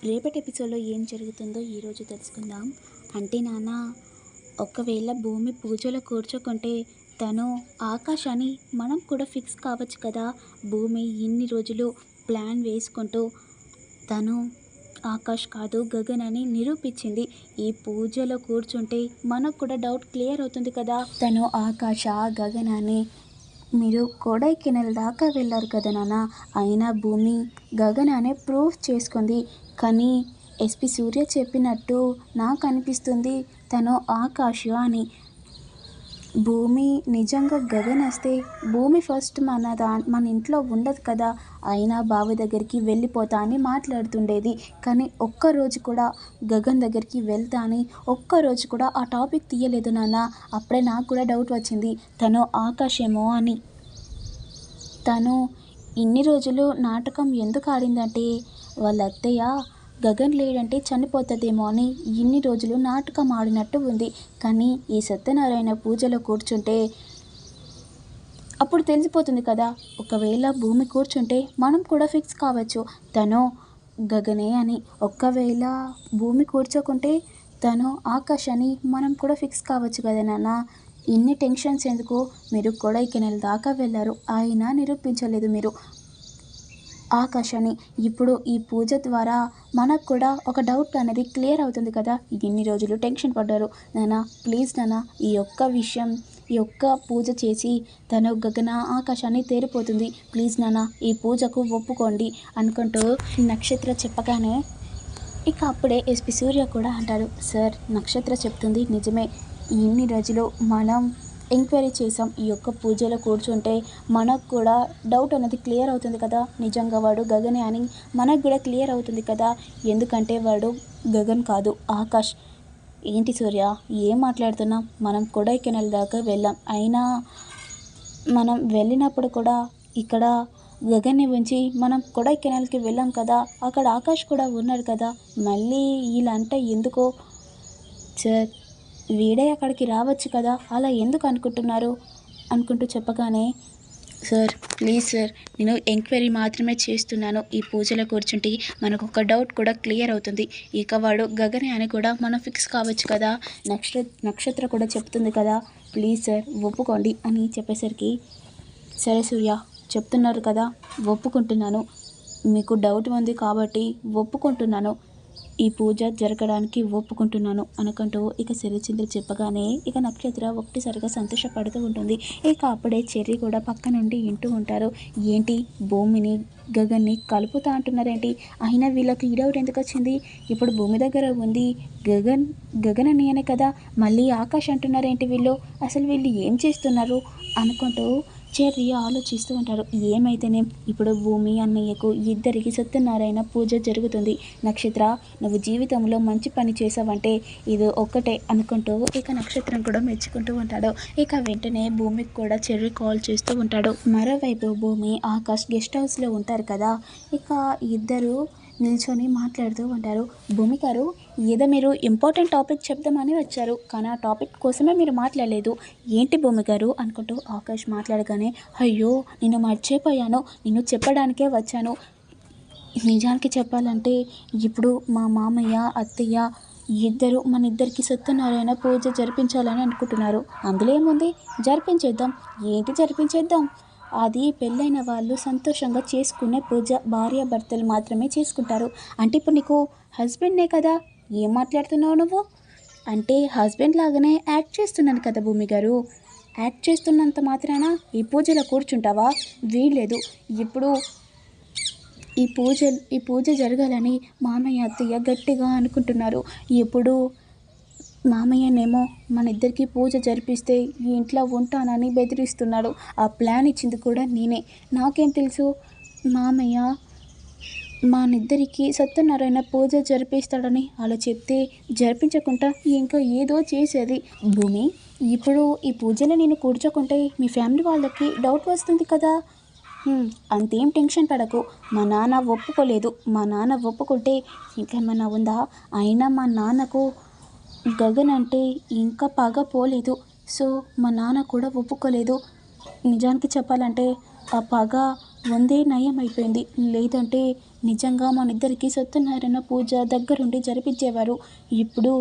రేపటి ఎపిసోడ్లో ఏం జరుగుతుందో ఈరోజు తెలుసుకుందాం. అంటే నాన్న, ఒకవేళ భూమి పూజలో కూర్చోకుంటే తను ఆకాశ్ అని మనం కూడా ఫిక్స్ కావచ్చు కదా. భూమి ఇన్ని రోజులు ప్లాన్ వేసుకుంటూ తను ఆకాష్ కాదు గగన్ అని నిరూపించింది. ఈ పూజలో కూర్చుంటే మనకు కూడా డౌట్ క్లియర్ అవుతుంది కదా. తను ఆకాశ గగన్ అని మీరు కొడైకెనాల్ దాకా వెళ్ళారు కదా నాన్న. అయినా భూమి గగన్ అనే ప్రూఫ్ చేసుకుంది. కానీ ఎస్పి సూర్య చెప్పినట్టు నాకు అనిపిస్తుంది తను ఆకాశ అని. భూమి నిజంగా గగన్ వస్తే భూమి ఫస్ట్ మన ఇంట్లో ఉండదు కదా. అయినా బావి దగ్గరికి వెళ్ళిపోతా అని మాట్లాడుతుండేది. కానీ ఒక్కరోజు కూడా గగన్ దగ్గరికి వెళ్తా అని ఒక్కరోజు కూడా ఆ టాపిక్ తీయలేదు నాన్న. అప్పుడే నాకు కూడా డౌట్ వచ్చింది తను ఆకాశేమో అని. తను ఇన్ని రోజులు నాటకం ఎందుకు ఆడిందంటే వాళ్ళ అత్తయ్య గగన్ లేడంటే చనిపోతుందేమో అని ఇన్ని రోజులు నాటకం ఆడినట్టు ఉంది. కానీ ఈ సత్యనారాయణ పూజలో కూర్చుంటే అప్పుడు తెలిసిపోతుంది కదా. ఒకవేళ భూమి కూర్చుంటే మనం కూడా ఫిక్స్ కావచ్చు తను గగనే అని. ఒకవేళ భూమి కూర్చోకుంటే తను ఆకాష్ అని మనం కూడా ఫిక్స్ కావచ్చు కదా నాన్న. ఇన్ని టెన్షన్స్ ఎందుకు? మీరు కొడైకెనాల్ దాకా వెళ్ళారు, అయినా నిరూపించలేదు మీరు ఆకాష్ అని. ఇప్పుడు ఈ పూజ ద్వారా మనకు కూడా ఒక డౌట్ అనేది క్లియర్ అవుతుంది కదా. ఇన్ని రోజులు టెన్షన్ పడ్డారు నాన్న. ప్లీజ్ నాన్న, ఈ ఒక్క పూజ చేసి తను గగన ఆకాశాన్ని తేరిపోతుంది. ప్లీజ్ నాన్న, ఈ పూజకు ఒప్పుకోండి అనుకుంటూ నక్షత్ర చెప్పగానే ఇక అప్పుడే ఎస్పి సూర్య కూడా అంటాడు, సార్ నక్షత్ర చెప్తుంది నిజమే. ఇన్ని రోజులు మనం ఎంక్వైరీ చేసాం. ఈ యొక్క పూజలో కూర్చుంటే మనకు కూడా డౌట్ అనేది క్లియర్ అవుతుంది కదా. నిజంగా వాడు గగనే అని మనకు కూడా క్లియర్ అవుతుంది కదా. ఎందుకంటే వాడు గగన్ కాదు ఆకాష్. ఏంటి సూర్య ఏం మాట్లాడుతున్నాం? మనం కొడైకెనాల్ దాకా వెళ్ళాం. అయినా మనం వెళ్ళినప్పుడు కూడా ఇక్కడ గగన్ని ఉంచి మనం కొడైకెనాల్కి వెళ్ళాం కదా. అక్కడ ఆకాష్ కూడా ఉన్నాడు కదా. మళ్ళీ ఇలాంట ఎందుకో సార్, వీడే అక్కడికి రావచ్చు కదా, అలా ఎందుకు అనుకుంటున్నారు అనుకుంటూ చెప్పగానే, సార్ ప్లీజ్ సార్, నేను ఎంక్వైరీ మాత్రమే చేస్తున్నాను. ఈ పూజలో కూర్చుంటే మనకు ఒక డౌట్ కూడా క్లియర్ అవుతుంది. ఇక వాడు గగనే అని కూడా మనం ఫిక్స్ కావచ్చు కదా. నక్షత్ర కూడా చెప్తుంది కదా, ప్లీజ్ సార్ ఒప్పుకోండి అని చెప్పేసరికి, సరే సూర్య చెప్తున్నారు కదా, ఒప్పుకుంటున్నాను. మీకు డౌట్ ఉంది కాబట్టి ఒప్పుకుంటున్నాను. ఈ పూజ జరగడానికి ఒప్పుకుంటున్నాను అనుకుంటూ ఇక శరచంద్ర చెప్పగానే ఇక నక్షత్ర ఒక్కటిసారిగా సంతోషపడుతూ ఉంటుంది. ఇక అప్పుడే చెర్రి కూడా పక్క నుండి వింటూ ఉంటారు. ఏంటి భూమిని గగన్ని కలుపుతా అంటున్నారేంటి? అయినా వీళ్ళకి ఈ డౌట్ ఎందుకు వచ్చింది? ఇప్పుడు భూమి దగ్గర ఉంది గగన్ అనే కదా, మళ్ళీ ఆకాష్ అంటున్నారేంటి వీళ్ళు? అసలు వీళ్ళు ఏం చేస్తున్నారు అనుకుంటూ చెర్రి ఆలోచిస్తూ ఉంటారు. ఏమైతేనే ఇప్పుడు భూమి అన్నయ్యకు ఇద్దరికి సత్యనారాయణ పూజ జరుగుతుంది. నక్షత్ర నువ్వు జీవితంలో మంచి పని చేసావంటే ఇది ఒక్కటే అనుకుంటూ ఇక నక్షత్రం కూడా మెచ్చుకుంటూ ఉంటాడు. ఇక వెంటనే భూమికి కూడా చెర్రి కాల్ చేస్తూ ఉంటాడు. మరోవైపు భూమి ఆకాష్ గెస్ట్ హౌస్లో ఉంటారు కదా. ఇక ఇద్దరు నిల్చొని మాట్లాడుతూ ఉంటారు. భూమి గారు, ఏదో మీరు ఇంపార్టెంట్ టాపిక్ చెప్దామని వచ్చారు, కానీ ఆ టాపిక్ కోసమే మీరు మాట్లాడలేదు. ఏంటి భూమి గారు అనుకుంటూ ఆకాష్ మాట్లాడగానే, అయ్యో నేను మర్చిపోయాను, నేను చెప్పడానికే వచ్చాను. నిజానికి చెప్పాలంటే ఇప్పుడు మా మామయ్య అత్తయ్య ఇద్దరు మన ఇద్దరికి సత్యనారాయణ పూజ జరిపించాలని అనుకుంటున్నారు. అందులో ఏముంది, జరిపించేద్దాం. ఏంటి జరిపించేద్దాం? అది పెళ్ళైన వాళ్ళు సంతోషంగా చేసుకునే పూజ. భార్యాభర్తలు మాత్రమే చేసుకుంటారు. అంటే ఇప్పుడు నీకు హస్బెండ్నే కదా. ఏం మాట్లాడుతున్నావు నువ్వు? అంటే హస్బెండ్ లాగానే యాక్ట్ చేస్తున్నాను కదా భూమి గారు. యాక్ట్ చేస్తున్నంత మాత్రాన ఈ పూజలో కూర్చుంటావా? వీల్లేదు. ఇప్పుడు ఈ పూజ జరగాలని మామయ్య అత్తయ్య గట్టిగా అనుకుంటున్నారు. ఇప్పుడు మామయ్యనేమో మన ఇద్దరికి పూజ జరిపిస్తే ఈ ఇంట్లో ఉంటానని బెదిరిస్తున్నాడు. ఆ ప్లాన్ ఇచ్చింది కూడా నేనే. నాకేం తెలుసు మామయ్య నిద్దరికి సత్యనారాయణ పూజ జరిపిస్తాడని? అలా చెప్తే జరిపించకుండా ఇంకా ఏదో చేసేది. భూమి, ఇప్పుడు ఈ పూజలో నేను కూర్చోకుంటే మీ ఫ్యామిలీ వాళ్ళకి డౌట్ వస్తుంది కదా. అంతేం టెన్షన్ పడకు. మా నాన్న ఒప్పుకోలేదు. మా నాన్న ఒప్పుకుంటే ఇంకేమన్నా ఉందా? అయినా మా నాన్నకు గగన్ అంటే ఇంకా పగ పోలేదు. సో మా నాన్న కూడా ఒప్పుకోలేదు. నిజానికి చెప్పాలంటే ఆ పగ ఉందే నయం అయిపోయింది. లేదంటే నిజంగా మనిద్దరికీ సత్యనారాయణ పూజ దగ్గరుండి జరిపించేవారు. ఇప్పుడు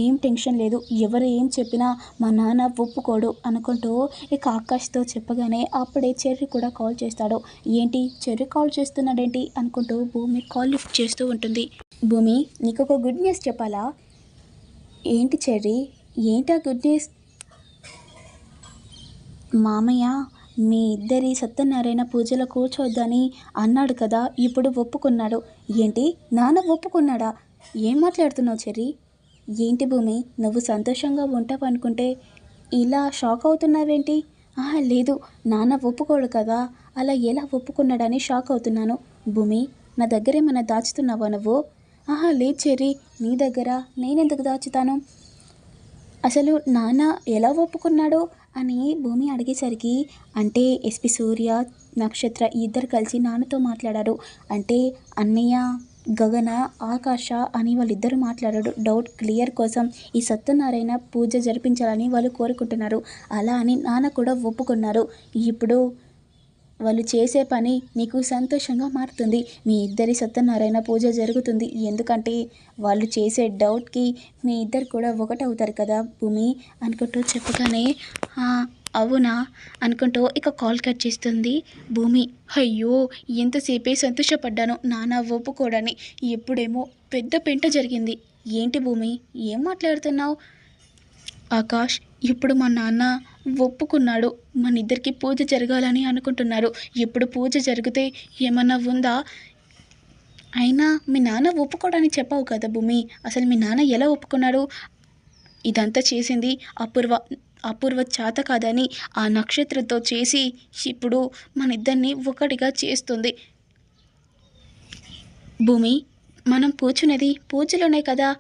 ఏం టెన్షన్ లేదు. ఎవరు ఏం చెప్పినా మా నాన్న ఒప్పుకోడు అనుకుంటూ ఇక ఆకాష్తో చెప్పగానే అప్పుడే చెర్రీ కూడా కాల్ చేస్తాడు. ఏంటి చెర్రీ కాల్ చేస్తున్నాడేంటి అనుకుంటూ భూమి కాల్ లిఫ్ట్ చేస్తూ ఉంటుంది. భూమి, నీకు ఒక గుడ్ న్యూస్ చెప్పాలా? ఏంటి చెర్రీ? ఏంటా గుడ్ న్యూస్? మామయ్య మీ ఇద్దరి సత్యనారాయణ పూజలో కూర్చోవద్దని అన్నాడు కదా, ఇప్పుడు ఒప్పుకున్నాడు. ఏంటి, నాన్న ఒప్పుకున్నాడా? ఏం మాట్లాడుతున్నావు చెర్రీ? ఏంటి భూమి, నువ్వు సంతోషంగా ఉంటావు అనుకుంటే ఇలా షాక్ అవుతున్నావేంటి? లేదు, నాన్న ఒప్పుకోడు కదా, అలా ఎలా ఒప్పుకున్నాడని షాక్ అవుతున్నాను. భూమి, నా దగ్గర ఏమైనా దాచుతున్నావా నువ్వు? లేదు చెర్రీ, నీ దగ్గర నేనెందుకు దాచుతాను? అసలు నాన్న ఎలా ఒప్పుకున్నాడో అని భూమి అడిగేసరికి, అంటే ఎస్పి సూర్య, నక్షత్ర ఇద్దరు కలిసి నాన్నతో మాట్లాడారు. అంటే అన్నయ్య, గగన, ఆకాశ అని వాళ్ళిద్దరూ మాట్లాడారు. డౌట్ క్లియర్ కోసం ఈ సత్యనారాయణ పూజ జరిపించాలని వాళ్ళు కోరుకుంటున్నారు. అలా అని నాన్న కూడా ఒప్పుకున్నారు. ఇప్పుడు వాళ్ళు చేసే పని నీకు సంతోషంగా మారుతుంది. మీ ఇద్దరి సత్యనారాయణ పూజ జరుగుతుంది. ఎందుకంటే వాళ్ళు చేసే డౌట్కి మీ ఇద్దరు కూడా ఒకటవుతారు కదా భూమి అనుకుంటూ చెప్పగానే, అవునా అనుకుంటూ ఇక కాల్ కట్ చేస్తుంది భూమి. అయ్యో, ఎంతసేపే సంతోషపడ్డాను నాన్న ఒప్పుకోడని, ఎప్పుడేమో పెద్ద పెంట జరిగింది. ఏంటి భూమి, ఏం మాట్లాడుతున్నావు? ఆకాష్, ఇప్పుడు మా నాన్న ఒప్పుకున్నాడు. మన ఇద్దరికి పూజ జరగాలని అనుకుంటున్నారు. ఇప్పుడు పూజ జరిగితే ఏమన్నా ఉందా? అయినా మీ నాన్న ఒప్పుకోవడానికి చెప్పావు కదా భూమి, అసలు మీ నాన్న ఎలా ఒప్పుకున్నాడు? ఇదంతా చేసింది అపూర్వ చేత కాదని ఆ నక్షత్రంతో చేసి ఇప్పుడు మన ఇద్దరిని ఒకటిగా చేస్తుంది. భూమి, మనం కూర్చునేది పూజలోనే కదా,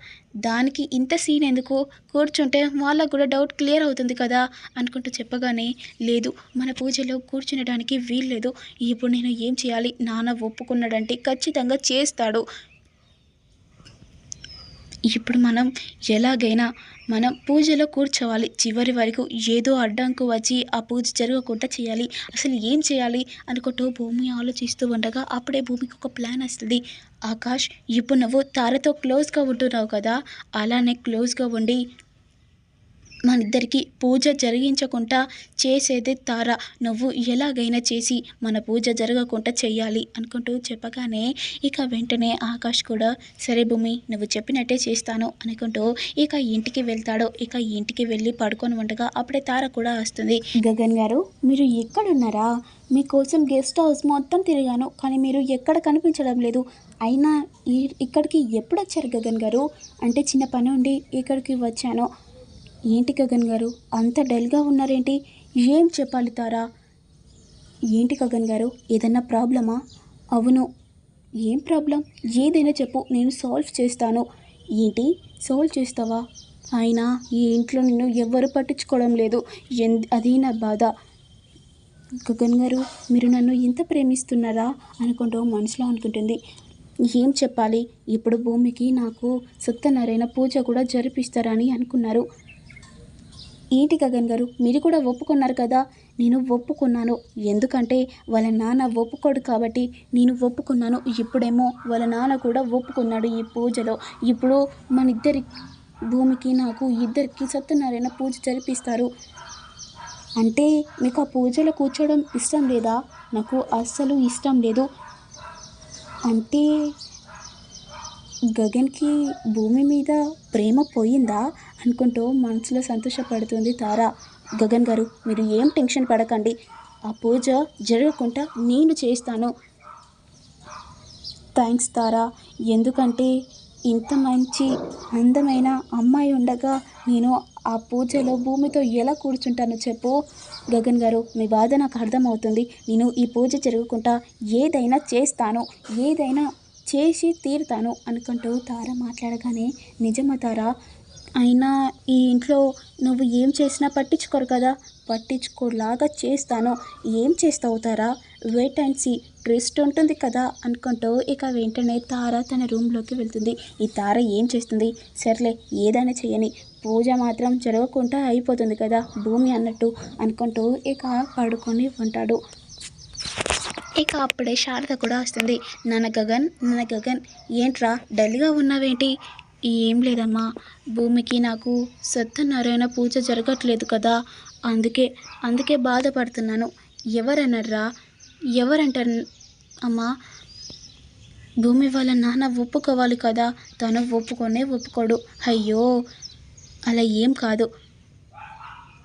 దానికి ఇంత సీన్ ఎందుకు? కూర్చుంటే వాళ్ళకు కూడా డౌట్ క్లియర్ అవుతుంది కదా అనుకుంటూ చెప్పగానే, లేదు, మన పూజలో కూర్చునడానికి వీల్లేదు. ఇప్పుడు నేను ఏం చేయాలి? నాన్న ఒప్పుకున్నాడంటే ఖచ్చితంగా చేస్తాడు. ఇప్పుడు మనం ఎలాగైనా మనం పూజలో కూర్చోవాలి. చివరి వరకు ఏదో అడ్డంకు వచ్చి ఆ పూజ జరగకుండా చేయాలి. అసలు ఏం చేయాలి అనుకుంటూ భూమి ఆలోచిస్తూ ఉండగా అప్పుడే భూమికి ఒక ప్లాన్ వస్తుంది. ఆకాష్, ఇప్పుడు నువ్వు తారతో క్లోజ్గా ఉంటున్నావు కదా, అలానే క్లోజ్గా ఉండి మన ఇద్దరికి పూజ జరిగించకుండా చేసేది తార. నువ్వు ఎలాగైనా చేసి మన పూజ జరగకుండా చెయ్యాలి అనుకుంటూ చెప్పగానే ఇక వెంటనే ఆకాష్ కూడా సరే భూమి, నువ్వు చెప్పినట్టే చేస్తాను అనుకుంటూ ఇక ఇంటికి వెళ్తాడు. ఇక ఇంటికి వెళ్ళి పడుకొని ఉండగా అప్పుడే తార కూడా వస్తుంది. గగన్ గారు, మీరు ఎక్కడున్నారా? మీకోసం గెస్ట్ హౌస్ మొత్తం తిరిగాను, కానీ మీరు ఎక్కడ కనిపించడం లేదు. అయినా ఇక్కడికి ఎప్పుడు వచ్చారు గగన్ గారు? అంటే చిన్న పని ఉండి ఇక్కడికి వచ్చాను. ఏంటి గగన్ గారు, అంత డల్గా ఉన్నారేంటి? ఏం చెప్పాలి తారా? ఏంటి గగన్ గారు, ఏదన్నా ప్రాబ్లమా? అవును, ఏం ప్రాబ్లం? ఏదైనా చెప్పు, నేను సాల్వ్ చేస్తాను. ఏంటి సాల్వ్ చేస్తావా? అయినా ఈ ఇంట్లో నిన్ను ఎవ్వరు పట్టించుకోవడం లేదు, అది నా బాధ. గగన్ గారు, మీరు నన్ను ఇంత ప్రేమిస్తున్నారా అనుకుంటూ మనసులో అనుకుంటుంది. ఏం చెప్పాలి? ఇప్పుడు భూమికి నాకు సత్యనారాయణ పూజ కూడా జరిపిస్తారని అనుకున్నారు. ఏంటి గగన్ గారు, మీరు కూడా ఒప్పుకున్నారు కదా? నేను ఒప్పుకున్నాను, ఎందుకంటే వాళ్ళ నాన్న ఒప్పుకోడు కాబట్టి నేను ఒప్పుకున్నాను. ఇప్పుడేమో వాళ్ళ నాన్న కూడా ఒప్పుకున్నాడు ఈ పూజలో. ఇప్పుడు మన ఇద్దరి భూమికి నాకు ఇద్దరికి సత్యనారాయణ పూజ జరిపిస్తారు. అంటే మీకు ఆ పూజలో కూర్చోవడం ఇష్టం లేదా? నాకు అస్సలు ఇష్టం లేదు. అంటే గగన్కి భూమి మీద ప్రేమ పోయిందా అనుకుంటూ మనసులో సంతోషపడుతుంది తార. గగన్ గారు, మీరు ఏం టెన్షన్ పడకండి, ఆ పూజ జరగకుండా నేను చేస్తాను. థ్యాంక్స్ తారా, ఎందుకంటే ఇంత మంచి అందమైన అమ్మాయి ఉండగా నేను ఆ పూజలో భూమితో ఎలా కూర్చుంటానో చెప్పు. గగన్ గారు, మీ బాధ నాకు అర్థమవుతుంది. నేను ఈ పూజ జరగకుండా ఏదైనా చేస్తాను, ఏదైనా చేసి తీరుతాను అనుకుంటూ తార మాట్లాడగానే, నిజమా తారా? అయినా ఈ ఇంట్లో నువ్వు ఏం చేసినా పట్టించుకోరు కదా, పట్టించుకోలాగా చేస్తాను. ఏం చేస్తావు తారా? వెయిట్ అండ్ సీ, ట్విస్ట్ ఉంటుంది కదా అనుకుంటూ ఇక వెంటనే తార తన రూమ్లోకి వెళ్తుంది. ఈ తార ఏం చేస్తుంది? సర్లే, ఏదైనా చేయని, పూజ మాత్రం జరగకుండా అయిపోతుంది కదా భూమి అన్నట్టు అనుకుంటూ ఇక పడుకొని ఉంటాడు. ఇక అప్పుడే శారద కూడా వస్తుంది. నాన్న గగన్ ఏంట్రా డల్గా ఉన్నావేంటి? ఏం లేదమ్మా, భూమికి నాకు సత్యనారాయణ పూజ జరగట్లేదు కదా, అందుకే అందుకే బాధపడుతున్నాను. ఎవరన్నారా? ఎవరంటారు అమ్మా? భూమి వాళ్ళ నాన్న ఒప్పుకోవాలి కదా, తను ఒప్పుకోడు. అయ్యో అలా ఏం కాదు,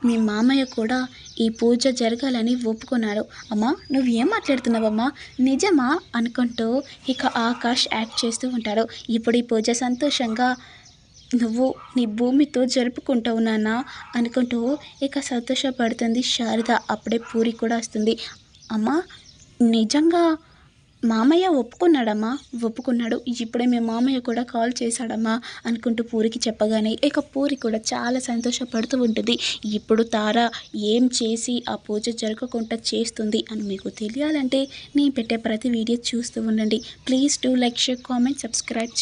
మీ మామయ్య కూడా ఈ పూజ జరగాలని ఒప్పుకున్నారు. అమ్మా నువ్వేం మాట్లాడుతున్నావమ్మా, నిజమా అనుకుంటూ ఇక ఆకాష్ యాక్ట్ చేస్తూ ఉంటాడు. ఇప్పుడు ఈ పూజ సంతోషంగా నువ్వు నీ భూమితో జరుపుకుంటావు నాన్న అనుకుంటూ ఇక సంతోషపడుతుంది శారద. అప్పుడే పూరి కూడా వస్తుంది. అమ్మా నిజంగా మామయ్య ఒప్పుకున్నాడమ్మా, ఒప్పుకున్నాడు. ఇప్పుడే మీ మామయ్య కూడా కాల్ చేశాడమ్మా అనుకుంటూ పూరికి చెప్పగానే ఇక పూరి కూడా చాలా సంతోషపడుతూ ఉంటుంది. ఇప్పుడు తార ఏం చేసి ఆ పూజ జరగకుండా చేస్తుంది అని మీకు తెలియాలంటే నేను పెట్టే ప్రతి వీడియో చూస్తూ ఉండండి. Please do like, share, comment, subscribe.